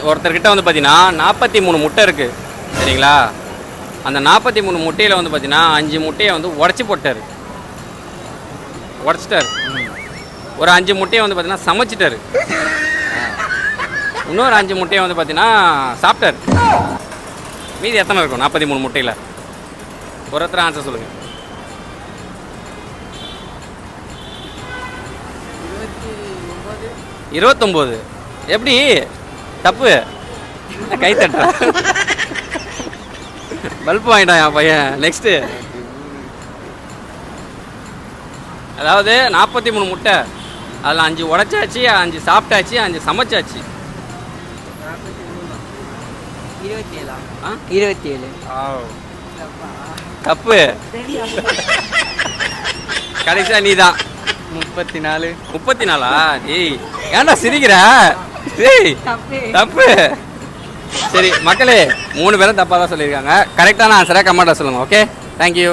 ஒருத்தர்கிட்ட வந்து பார்த்தீங்கன்னா 43 முட்டை இருக்குது சரிங்களா. அந்த 43 முட்டையில் வந்து பார்த்தீங்கன்னா 5 முட்டையை வந்து உடச்சிட்டாரு. ஒரு 5 முட்டையை வந்து பார்த்தீங்கன்னா சமைச்சிட்டாரு. இன்னொரு 5 முட்டையை வந்து பார்த்தீங்கன்னா சாப்பிட்டாரு. மீதி எத்தனை இருக்கும் 43 முட்டையில்? ஒருத்தர் ஆன்சர் சொல்லுங்கள். 29. எப்படி தப்பு? கை தட்டுறா. பல்ப் வாங்கிட்டான் என் பையன். நெக்ஸ்ட்டு, அதாவது 43 முட்டை, அதில் 5 உடைச்சாச்சு, 5 சாப்பிட்டாச்சு, 5 சமைச்சாச்சு. 27. தப்பு. கடைசியா நீ தான். 34. 34? ஏய் ஏன்டா சிரிக்கிற? ஏய் தப்பு. சரி மக்களே, 3 பேரும் தப்பாக தான் சொல்லியிருக்காங்க. கரெக்டான ஆன்சராக கமெண்ட்டாக சொல்லுங்கள். Okay, thank you.